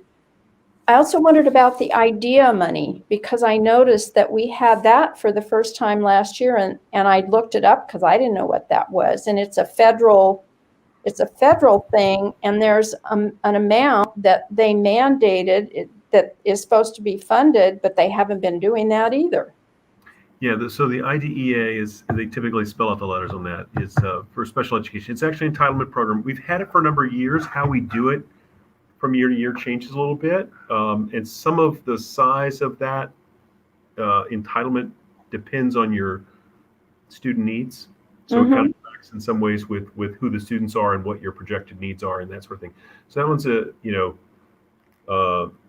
A: I also wondered about the IDEA money, because I noticed that we had that for the first time last year, and I looked it up because I didn't know what that was. And it's a federal thing, and there's an amount that they mandated that is supposed to be funded, but they haven't been doing that either.
D: Yeah, so the IDEA they typically spell out the letters on that, is for special education. It's actually an entitlement program. We've had it for a number of years. How we do it from year to year changes a little bit. And some of the size of that entitlement depends on your student needs. So it kind of tracks in some ways with who the students are and what your projected needs are and that sort of thing. So that one's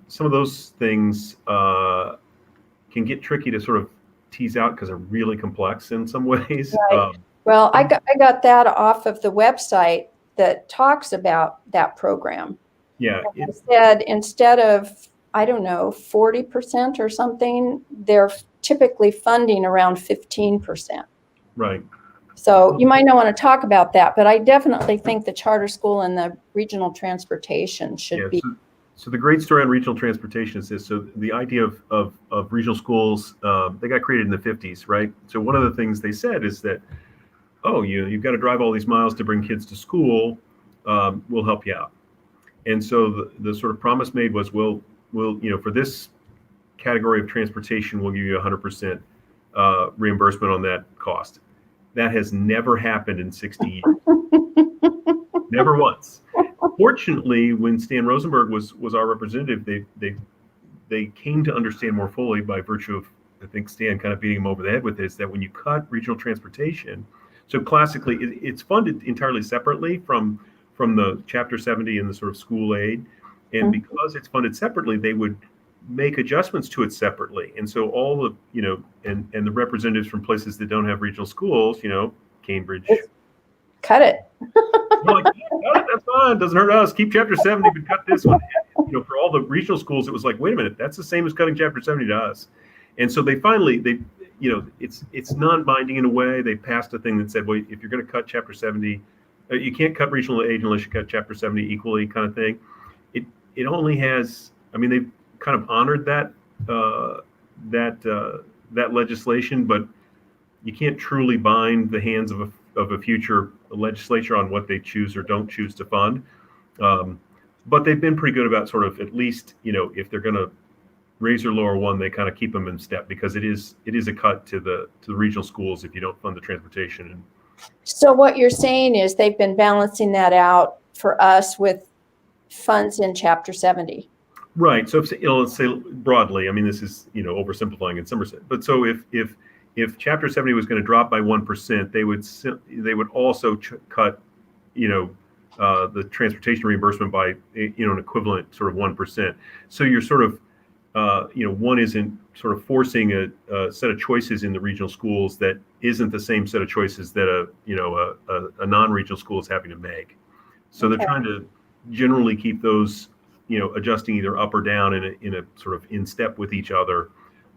D: some of those things can get tricky to sort of tease out because they're really complex in some ways.
A: Right. Well, I got that off of the website that talks about that program.
D: Yeah.
A: Instead of, I don't know, 40% or something, they're typically funding around 15%.
D: Right.
A: So you might not want to talk about that, but I definitely think the charter school and the regional transportation should be.
D: So the great story on regional transportation is this. So the idea of regional schools, they got created in the 50s, right? So one of the things they said is that, you've got to drive all these miles to bring kids to school. We'll help you out. And so the sort of promise made was, we'll for this category of transportation, we'll give you 100% reimbursement on that cost. That has never happened in 60 years. Never once. Fortunately, when Stan Rosenberg was our representative, they came to understand more fully, by virtue of, I think, Stan kind of beating him over the head with this, that when you cut regional transportation, so classically it's funded entirely separately from the Chapter 70 and the sort of school aid. And because it's funded separately, they would make adjustments to it separately. And so all the, and the representatives from places that don't have regional schools, Cambridge.
A: Cut it.
D: We're like, yeah, cut it, that's fine. Doesn't hurt us. Keep Chapter 70, but cut this one. For all the regional schools, it was like, wait a minute, that's the same as cutting Chapter 70 to us. And so they finally, it's non-binding in a way. They passed a thing that said, well, if you're going to cut Chapter 70, you can't cut regional aid unless you cut Chapter 70 equally, kind of thing. It only has, they've kind of honored that legislation, but you can't truly bind the hands of a future legislature on what they choose or don't choose to fund. But they've been pretty good about sort of, at least, if they're going to raise or lower one, they kind of keep them in step, because it is a cut to the regional schools if you don't fund the transportation.
A: So what you're saying is they've been balancing that out for us with funds in Chapter 70.
D: Right. So let's say broadly, this is oversimplifying in some respect, but so if Chapter 70 was going to drop by 1%, they would also cut the transportation reimbursement by an equivalent sort of 1%. So you're sort of one isn't sort of forcing a set of choices in the regional schools that isn't the same set of choices that a non-regional school is having to make. So they're trying to generally keep those adjusting either up or down in a sort of in step with each other.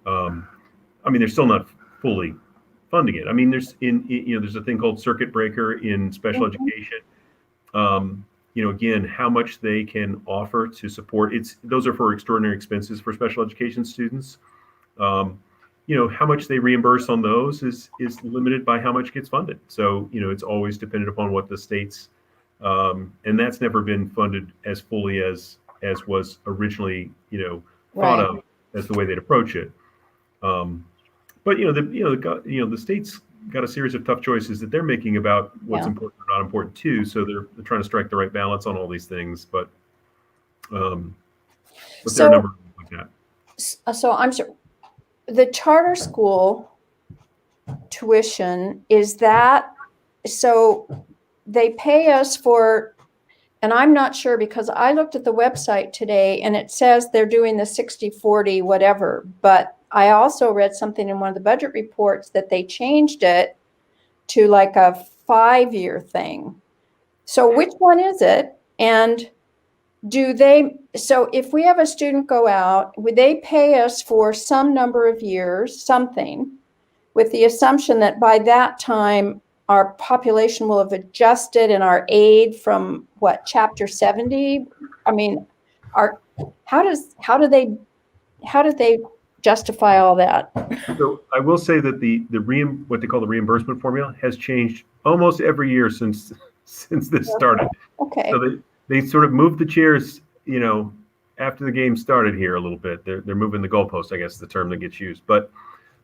D: I mean, they're still not fully funding it. I mean, there's a thing called circuit breaker in special education. Again, how much they can offer to support those are for extraordinary expenses for special education students. How much they reimburse on those is limited by how much gets funded. So, it's always dependent upon what the states, and that's never been funded as fully as was originally, thought of as the way they'd approach it. But the states got a series of tough choices that they're making about what's important or not important too. So they're trying to strike the right balance on all these things. But there are a number of things like that.
A: So I'm sure the charter school tuition is that, so they pay us for, and I'm not sure because I looked at the website today and it says they're doing the 60-40 whatever, but I also read something in one of the budget reports that they changed it to like a 5-year thing. So which one is it? And so if we have a student go out, would they pay us for some number of years, something, with the assumption that by that time our population will have adjusted and our aid from chapter 70? I mean, how do they justify all that?
D: So I will say that what they call the reimbursement formula has changed almost every year since this started.
A: Okay.
D: So they sort of moved the chairs, after the game started here a little bit. They're moving the goalpost, I guess is the term that gets used. But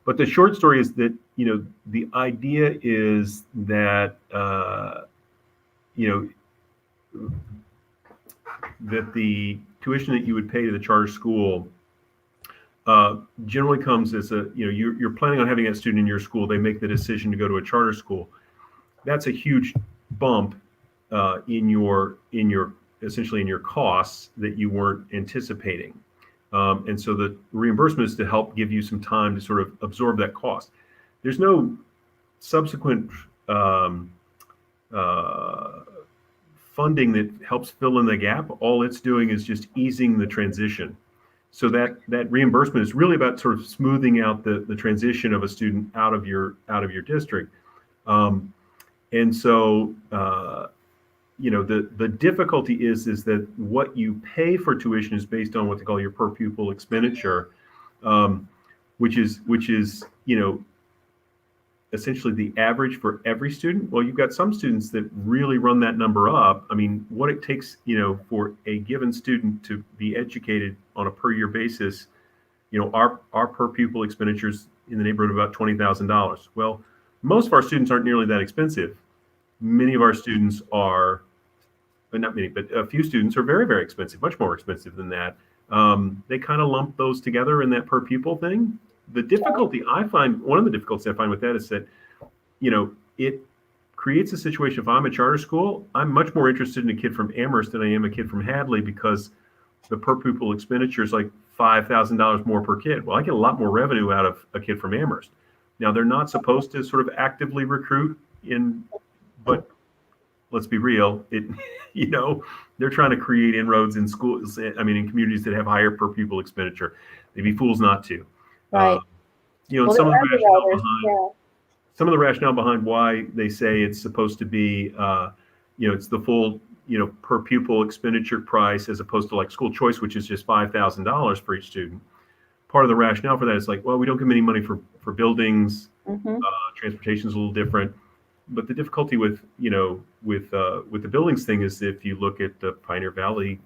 D: the short story is that, the idea is that, that the tuition that you would pay to the charter school generally comes as you're planning on having that student in your school. They make the decision to go to a charter school. That's a huge bump essentially in your costs that you weren't anticipating. And so the reimbursement is to help give you some time to sort of absorb that cost. There's no subsequent funding that helps fill in the gap. All it's doing is just easing the transition. So that reimbursement is really about sort of smoothing out the transition of a student out of your district. And so the difficulty is that what you pay for tuition is based on what they call your per pupil expenditure, which is essentially the average for every student. Well, you've got some students that really run that number up. I mean, what it takes, for a given student to be educated on a per year basis, our per pupil expenditures in the neighborhood of about $20,000. Well, most of our students aren't nearly that expensive. Many of our students are, but not many, but a few students are very, very expensive, much more expensive than that. They kind of lump those together in that per pupil thing. The difficulty one of the difficulties I find with that is that, it creates a situation. If I'm a charter school, I'm much more interested in a kid from Amherst than I am a kid from Hadley, because the per pupil expenditure is like $5,000 more per kid. Well, I get a lot more revenue out of a kid from Amherst. Now, they're not supposed to sort of actively recruit but let's be real, they're trying to create inroads in schools, in communities that have higher per pupil expenditure. They'd be fools not to.
A: Right.
D: Some of the rationale behind why they say it's supposed to be, it's the full, per pupil expenditure price, as opposed to like school choice, which is just $5,000 for each student. Part of the rationale for that is like, well, we don't give them any money for buildings.
A: Mm-hmm.
D: Transportation is a little different. But the difficulty with the buildings thing is, if you look at the Pioneer Valley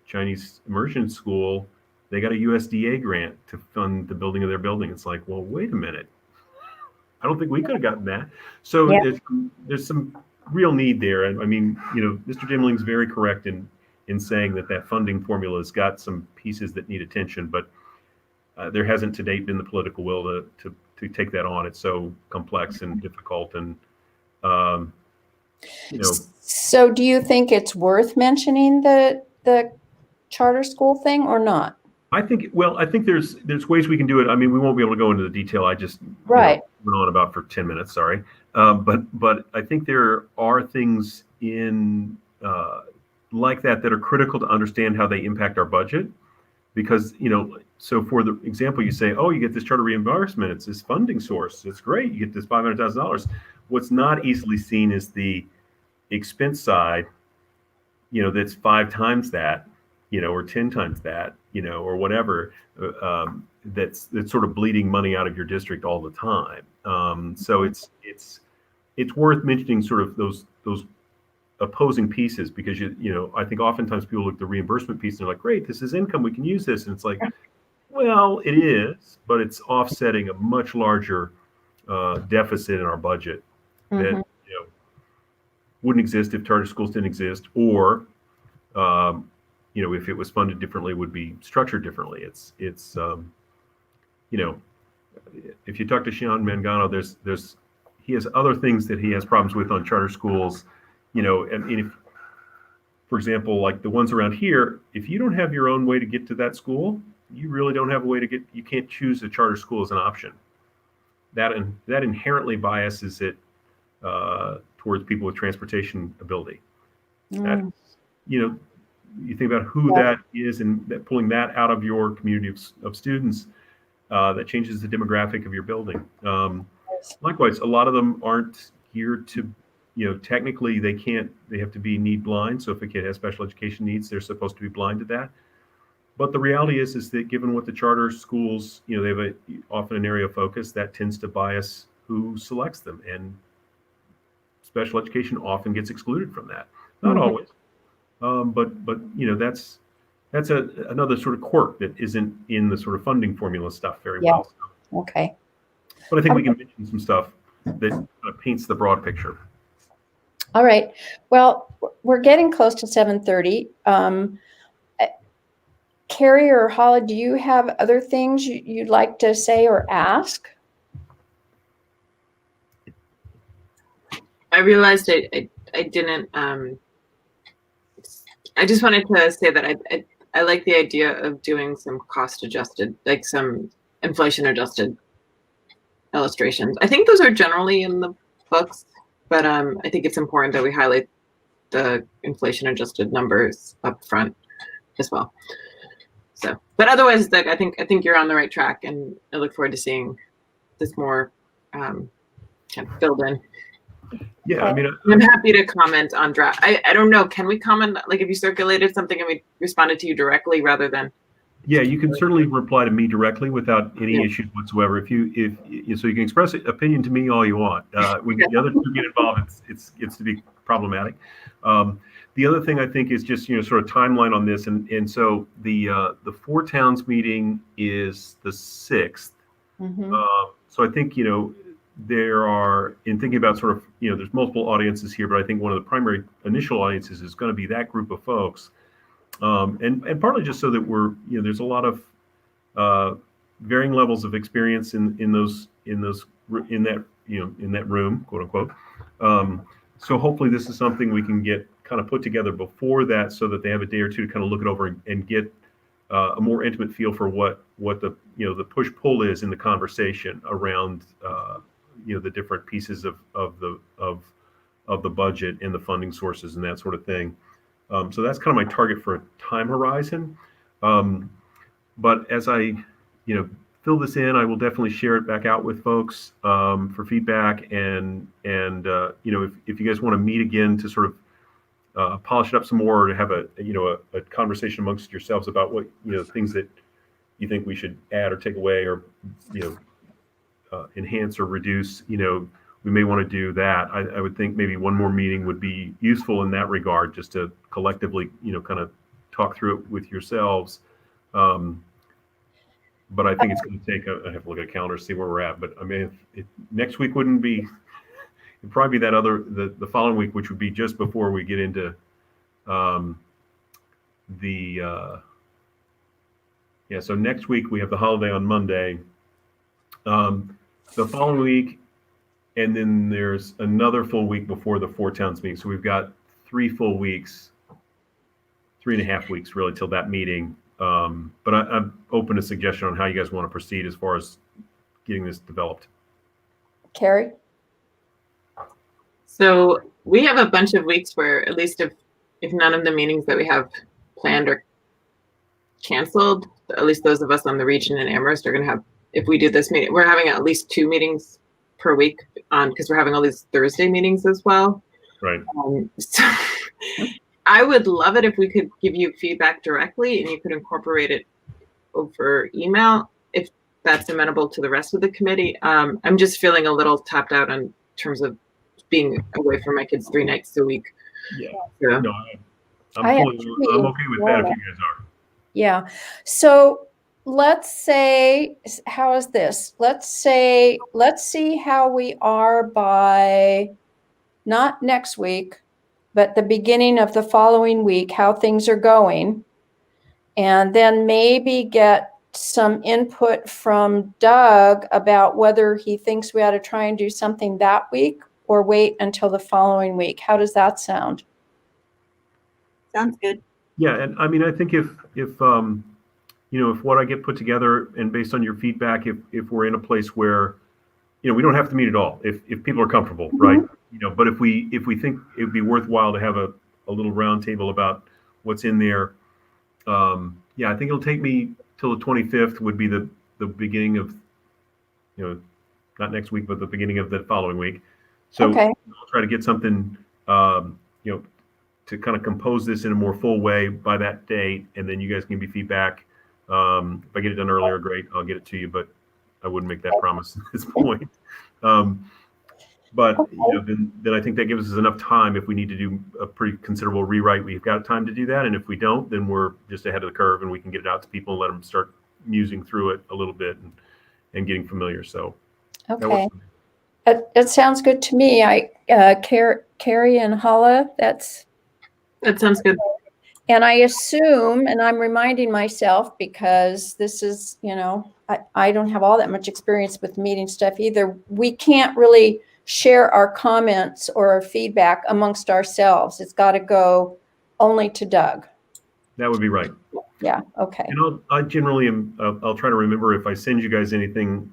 D: Chinese immersion school, they got a USDA grant to fund the building of their building. It's like, well, wait a minute. I don't think we could have gotten that. So there's some real need there. And Mr. Dimling's very correct in saying that funding formula has got some pieces that need attention, but there hasn't to date been the political will to take that on. It's so complex and difficult, and you know,
A: So do you think it's worth mentioning the charter school thing or not?
D: I think there's ways we can do it. I mean, we won't be able to go into the detail. I just
A: Right.
D: went on about for 10 minutes. Sorry, but I think there are things in like that are critical to understand how they impact our budget. Because so for the example, you say, oh, you get this charter reimbursement. It's this funding source. It's great. You get this $500,000. What's not easily seen is the expense side. That's 5 times that, or 10 times that, or whatever, that's sort of bleeding money out of your district all the time. So it's worth mentioning sort of those opposing pieces, because I think oftentimes people look at the reimbursement piece and they're like, great, this is income, we can use this. And it's like, well, it is, but it's offsetting a much larger deficit in our budget that wouldn't exist if charter schools didn't exist, or if it was funded differently, would be structured differently. It's if you talk to Sean Mangano, he has other things that he has problems with on charter schools, and if, for example, like the ones around here, if you don't have your own way to get to that school, you really don't have a way to get. You can't choose a charter school as an option. That inherently biases it towards people with transportation ability. That, you think about who that is, and that pulling that out of your community of students, that changes the demographic of your building. Likewise, a lot of them aren't geared to, technically they have to be need blind. So if a kid has special education needs, they're supposed to be blind to that. But the reality is that given what the charter schools, they have often an area of focus that tends to bias who selects them, and special education often gets excluded from that. Not always, but that's another sort of quirk that isn't in the sort of funding formula stuff very well. So.
A: Okay.
D: But I think we can mention some stuff that kind of paints the broad picture.
A: All right. Well, we're getting close to 7:30. Carrie or Holly, do you have other things you'd like to say or ask?
B: I realized I didn't. I just wanted to say that I like the idea of doing some cost adjusted, like some inflation adjusted illustrations. I think those are generally in the books, but I think it's important that we highlight the inflation adjusted numbers up front as well. So, but otherwise, like I think you're on the right track, and I look forward to seeing this more kind of filled in.
D: Yeah, I mean,
B: I'm happy to comment on draft. I don't know. Can we comment, like if you circulated something and we responded to you directly rather than?
D: Yeah, you can certainly reply to me directly without any issues whatsoever. If so you can express an opinion to me all you want. When the other two get involved, it gets to be problematic. The other thing I think is just sort of timeline on this, and so the Four Towns meeting is the 6th. So I think there are, in thinking about sort of there's multiple audiences here, but I think one of the primary initial audiences is going to be that group of folks. And partly just so that we're, there's a lot of varying levels of experience in that room, quote unquote. So hopefully this is something we can get kind of put together before that, so that they have a day or two to kind of look it over and get a more intimate feel for what the the push pull is in the conversation around the different pieces of the budget and the funding sources and that sort of thing. So that's kind of my target for a time horizon. But as I, fill this in, I will definitely share it back out with folks for feedback. And if you guys want to meet again to sort of polish it up some more, or to have a conversation amongst yourselves about what things that you think we should add or take away, or enhance or reduce, we may want to do that. I would think maybe one more meeting would be useful in that regard, just to collectively, kind of talk through it with yourselves. But I think it's going to take, I have to look at a calendar to see where we're at. But I mean, next week wouldn't be, it'd probably be the following week, which would be just before we get into so next week we have the holiday on Monday. The following week, and then there's another full week before the Four Towns meeting. So we've got 3 full weeks, 3.5 weeks really till that meeting. But I'm open to suggestion on how you guys want to proceed as far as getting this developed.
A: Carrie?
B: So we have a bunch of weeks where, at least if none of the meetings that we have planned are canceled, at least those of us on the region and Amherst are going to have, if we do this meeting, we're having at least 2 meetings per week because we're having all these Thursday meetings as well.
D: Right.
B: So I would love it if we could give you feedback directly and you could incorporate it over email if that's amenable to the rest of the committee. I'm just feeling a little tapped out in terms of being away from my kids 3 nights a week.
D: Yeah.
B: So,
D: No, I'm okay with that if you guys are.
A: Yeah. So let's say, how is this? Let's see how we are by not next week, but the beginning of the following week, how things are going. And then maybe get some input from Doug about whether he thinks we ought to try and do something that week or wait until the following week. How does that sound?
C: Sounds good.
D: Yeah, and I mean, I think if what I get put together and based on your feedback, if we're in a place where, we don't have to meet at all, if people are comfortable, right? But if we think it'd be worthwhile to have a little round table about what's in there, I think it'll take me till the 25th would be the beginning of, not next week, but the beginning of the following week. So
A: Okay.
D: I'll try to get something, to kind of compose this in a more full way by that date, and then you guys can give me feedback. If I get it done earlier, great, I'll get it to you, but I wouldn't make that promise at this point. But then I think that gives us enough time if we need to do a pretty considerable rewrite. We've got time to do that, and if we don't, then we're just ahead of the curve, and we can get it out to people and let them start musing through it a little bit and getting familiar. So
A: Okay. It sounds good to me. Carrie and Hala,
B: that sounds good.
A: and I assume, and I'm reminding myself because this is, I don't have all that much experience with meeting stuff either. We can't really share our comments or our feedback amongst ourselves. It's got to go only to Doug.
D: that would be right.
A: Yeah. Okay.
D: And I generally I'll try to remember if I send you guys anything,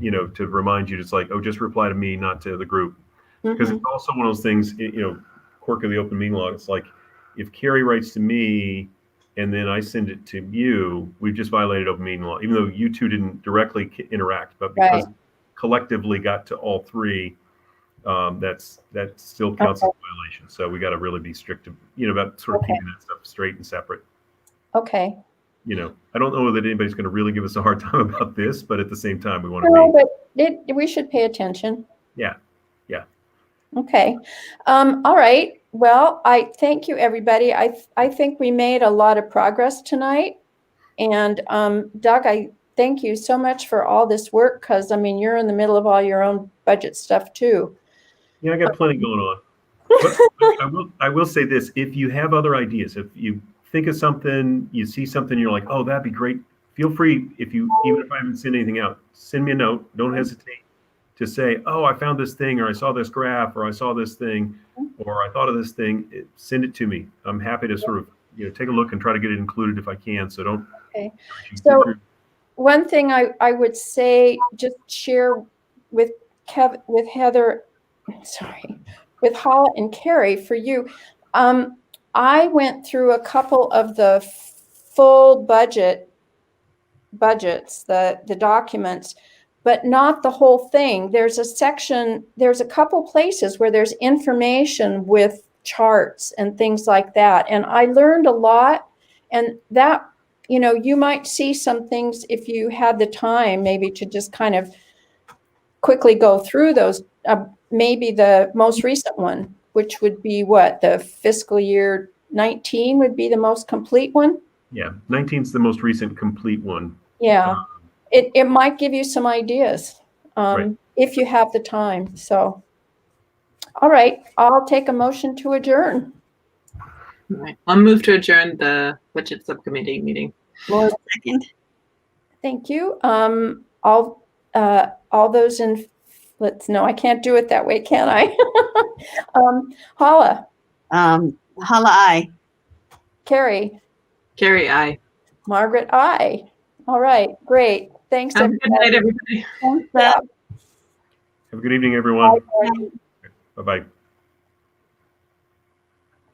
D: to remind you, it's like, just reply to me, not to the group. Because it's also one of those things, quirk of the open meeting law. It's like, if Carrie writes to me and then I send it to you, we've just violated open meeting law, even though you two didn't directly interact, but because collectively got to all 3, that still counts as a violation. So we got to really be strict, about sort of keeping that stuff straight and separate.
A: Okay.
D: I don't know that anybody's going to really give us a hard time about this, but at the same time, we want to
A: but we should pay attention.
D: Yeah.
A: Okay. All right. Well, I thank you, everybody. I think we made a lot of progress tonight. And Doug, I thank you so much for all this work because, you're in the middle of all your own budget stuff, too.
D: Yeah, I got plenty going on. But I will say this. If you have other ideas, if you think of something, you see something, you're like, oh, that'd be great. Feel free, even if I haven't sent anything out, send me a note. Don't hesitate to say, oh, I found this thing, or I saw this graph, or I saw this thing, or I thought of this thing. Send it to me. I'm happy to sort of, take a look and try to get it included if I can. So don't.
A: Okay. So one thing I would say, just share with Heather, with Hala and Carrie for you. I went through a couple of the full budgets, the documents, but not the whole thing. There's a section, there's a couple places where there's information with charts and things like that. And I learned a lot, and that, you might see some things if you had the time maybe to just kind of quickly go through those, maybe the most recent one, which would be the fiscal year 19 would be the most complete one.
D: Yeah, 19 is the most recent complete one.
A: Yeah, it might give you some ideas if you have the time. So, all right, I'll take a motion to adjourn.
B: All right. I'll move to adjourn the budget subcommittee meeting.
C: Laura, second.
A: Thank you. All those in No, I can't do it that way, can I? Hala,
C: Hala, aye.
A: Carrie,
B: Carrie, aye.
A: Margaret, I. All right, great. Thanks,
B: Have a good night,
A: everybody.
B: everybody.
C: Thanks,
A: Yeah.
C: Beth.
D: Have a good evening, everyone.
A: Bye.
D: Bye-bye.